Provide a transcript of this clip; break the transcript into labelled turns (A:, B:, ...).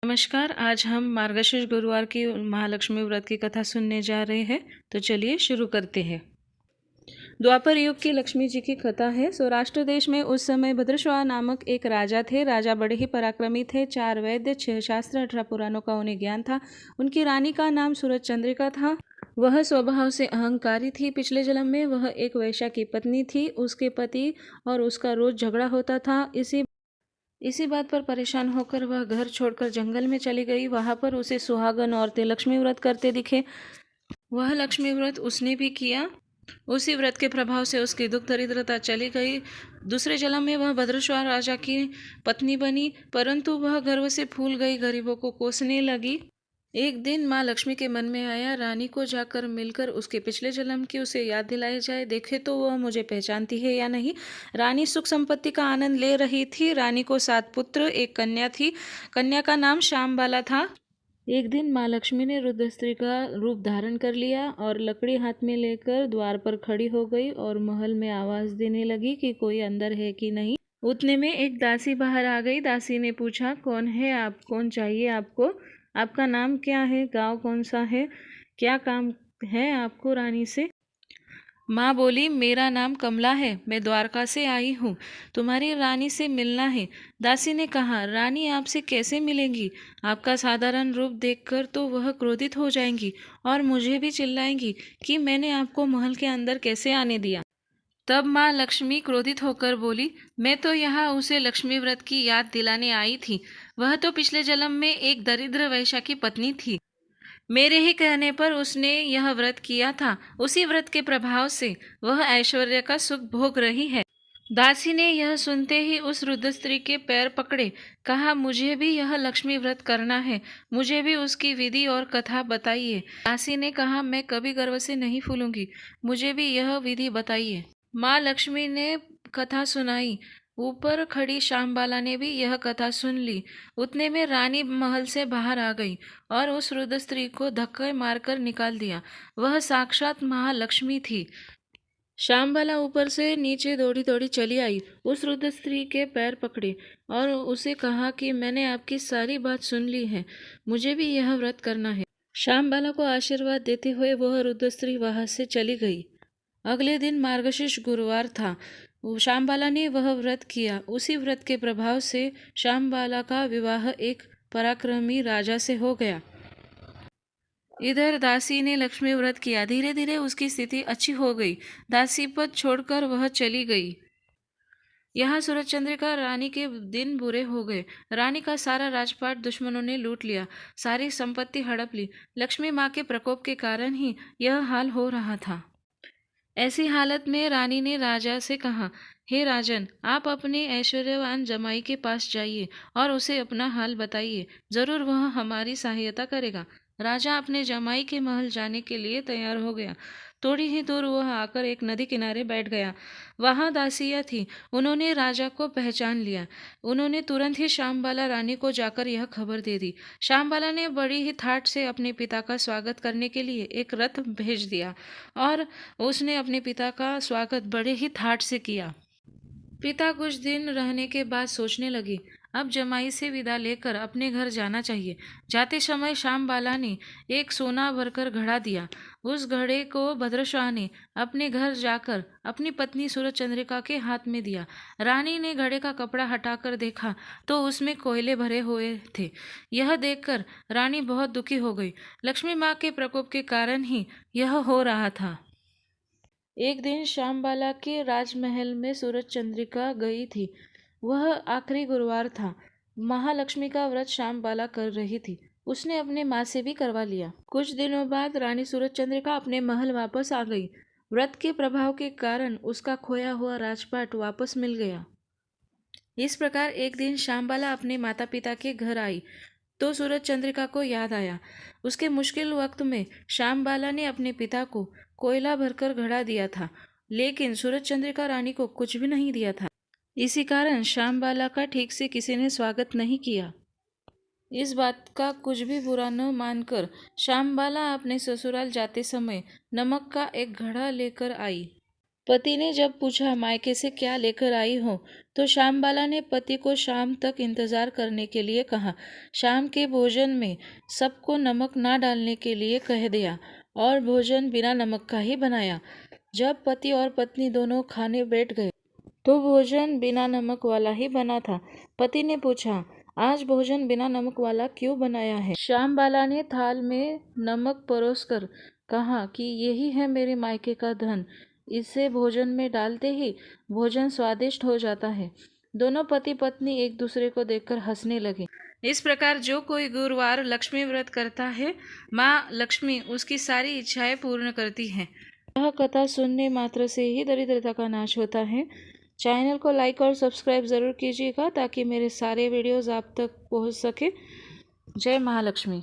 A: नमस्कार। आज हम मार्गशीर्ष गुरुवार की महालक्ष्मी व्रत की कथा सुनने जा रहे हैं। तो चलिए शुरू करते हैं। द्वापर युग की लक्ष्मी जी की कथा है। सौराष्ट्र देश में उस समय भद्रश्वा नामक एक राजा थे। राजा बड़े ही पराक्रमी थे। 4 वैद्य, 6 शास्त्र, 18 पुराणों का उन्हें ज्ञान था। उनकी रानी का नाम सूरज चंद्रिका था। वह स्वभाव से अहंकारी थी। पिछले जन्म में वह एक वैश्या की पत्नी थी। उसके पति और उसका रोज झगड़ा होता था। इसी बात पर परेशान होकर वह घर छोड़कर जंगल में चली गई। वहां पर उसे सुहागन औरतें लक्ष्मी व्रत करते दिखे। वह लक्ष्मी व्रत उसने भी किया। उसी व्रत के प्रभाव से उसकी दुख दरिद्रता चली गई। दूसरे जन्म में वह भद्रश्वा राजा की पत्नी बनी, परंतु वह गर्व से फूल गई, गरीबों को कोसने लगी। एक दिन माँ लक्ष्मी के मन में आया, रानी को जाकर मिलकर उसके पिछले जन्म की उसे याद दिलाई जाए, देखे तो वह मुझे पहचानती है या नहीं। रानी सुख संपत्ति का आनंद ले रही थी। रानी को 7 पुत्र, एक कन्या थी। कन्या का नाम श्यामबाला था। एक दिन माँ लक्ष्मी ने रुद्र स्त्री का रूप धारण कर लिया और लकड़ी हाथ में लेकर द्वार पर खड़ी हो गई और महल में आवाज देने लगी कि कोई अंदर है कि नहीं। उतने में एक दासी बाहर आ गई। दासी ने पूछा, कौन है आप? कौन चाहिए आपको? आपका नाम क्या है? गांव कौन सा है? क्या काम है आपको रानी से? माँ बोली, मेरा नाम कमला है, मैं द्वारका से आई हूँ, तुम्हारी रानी से मिलना है। दासी ने कहा, रानी आपसे कैसे मिलेंगी? आपका साधारण रूप देखकर तो वह क्रोधित हो जाएंगी और मुझे भी चिल्लाएंगी कि मैंने आपको महल के अंदर कैसे आने दिया। तब माँ लक्ष्मी क्रोधित होकर बोली, मैं तो यहाँ उसे लक्ष्मी व्रत की याद दिलाने आई थी। वह तो पिछले जन्म में एक दरिद्र वैश्या की पत्नी थी। मेरे ही कहने पर उसने यह व्रत किया था। उसी व्रत के प्रभाव से वह ऐश्वर्य का सुख भोग रही है। दासी ने यह सुनते ही उस रुद्र स्त्री के पैर पकड़े, कहा, मुझे भी यह लक्ष्मी व्रत करना है, मुझे भी उसकी विधि और कथा बताइए। दासी ने कहा, मैं कभी गर्व से नहीं फूलूंगी, मुझे भी यह विधि बताइए। माँ लक्ष्मी ने कथा सुनाई। ऊपर खड़ी श्यामबाला ने भी यह कथा सुन ली। उतने में रानी महल से बाहर आ गई और उस रुद्र स्त्री को धक्के मारकर निकाल दिया। वह साक्षात महालक्ष्मी थी। श्यामबाला ऊपर से नीचे दौड़ी दौड़ी चली आई, उस रुद्र स्त्री के पैर पकड़े और उसे कहा कि मैंने आपकी सारी बात सुन ली है, मुझे भी यह व्रत करना है। श्यामबाला को आशीर्वाद देते हुए वह रुद्र स्त्री वहां से चली गई। अगले दिन मार्गशीर्ष गुरुवार था। श्यामबाला ने वह व्रत किया। उसी व्रत के प्रभाव से श्यामबाला का विवाह एक पराक्रमी राजा से हो गया। इधर दासी ने लक्ष्मी व्रत किया। धीरे धीरे उसकी स्थिति अच्छी हो गई। दासी पद छोड़कर वह चली गई। यहाँ सूरज चंद्रिका रानी के दिन बुरे हो गए। रानी का सारा राजपाट दुश्मनों ने लूट लिया, सारी संपत्ति हड़प ली। लक्ष्मी माँ के प्रकोप के कारण ही यह हाल हो रहा था। ऐसी हालत में रानी ने राजा से कहा, हे राजन, आप अपने ऐश्वर्यवान जमाई के पास जाइए और उसे अपना हाल बताइए, जरूर वह हमारी सहायता करेगा। राजा अपने जमाई के महल जाने के लिए तैयार हो गया। थोड़ी ही दूर वह आकर एक नदी किनारे बैठ गया। वहां दासियां थी। उन्होंने राजा को पहचान लिया। उन्होंने तुरंत ही श्यामबाला रानी को जाकर यह खबर दे दी। श्यामबाला ने बड़ी ही ठाठ से अपने पिता का स्वागत करने के लिए एक रथ भेज दिया और उसने अपने पिता का स्वागत बड़े ही ठाठ से किया। पिता कुछ दिन रहने के बाद सोचने लगी, अब जमाई से विदा लेकर अपने घर जाना चाहिए। जाते समय श्यामबाला ने एक सोना भरकर घड़ा दिया। उस घड़े को भद्रश्वा ने अपने घर जाकर अपनी पत्नी सूरज चंद्रिका के हाथ में दिया। रानी ने घड़े का कपड़ा हटाकर देखा तो उसमें कोयले भरे हुए थे। यह देखकर रानी बहुत दुखी हो गई। लक्ष्मी माँ के प्रकोप के कारण ही यह हो रहा था। एक दिन श्यामबाला के राजमहल में सूरज चंद्रिका गई थी। वह आखिरी गुरुवार था। महालक्ष्मी का व्रत श्यामबाला कर रही थी। उसने अपने माँ से भी करवा लिया। कुछ दिनों बाद रानी सूरज चंद्रिका अपने महल वापस आ गई। व्रत के प्रभाव के कारण उसका खोया हुआ राजपाट वापस मिल गया। इस प्रकार एक दिन श्यामबाला अपने माता पिता के घर आई तो सूरज चंद्रिका को याद आया। उसके मुश्किल वक्त में श्यामबाला ने अपने पिता को कोयला भरकर घड़ा दिया था, लेकिन सूरज चंद्रिका रानी को कुछ भी नहीं दिया था। इसी कारण श्यामबाला का ठीक से किसी ने स्वागत नहीं किया। इस बात का कुछ भी बुरा न मानकर श्यामबाला अपने ससुराल जाते समय नमक का एक घड़ा लेकर आई। पति ने जब पूछा मायके से क्या लेकर आई हो, तो श्यामबाला ने पति को शाम तक इंतजार करने के लिए कहा। शाम के भोजन में सबको नमक ना डालने के लिए कह दिया और भोजन बिना नमक का ही बनाया। जब पति और पत्नी दोनों खाने बैठ गए तो भोजन बिना नमक वाला ही बना था। पति ने पूछा, आज भोजन बिना नमक वाला क्यों बनाया है? श्यामबाला ने थाल में नमक परोसकर कहा कि यही है मेरे मायके का धन, इसे भोजन में डालते ही भोजन स्वादिष्ट हो जाता है। दोनों पति पत्नी एक दूसरे को देखकर हंसने लगे। इस प्रकार जो कोई गुरुवार लक्ष्मी व्रत करता है, माँ लक्ष्मी उसकी सारी इच्छाएं पूर्ण करती हैं। यह कथा सुनने मात्र से ही दरिद्रता का नाश होता है। चैनल को लाइक और सब्सक्राइब ज़रूर कीजिएगा ताकि मेरे सारे वीडियोज़ आप तक पहुंच सके। जय महालक्ष्मी।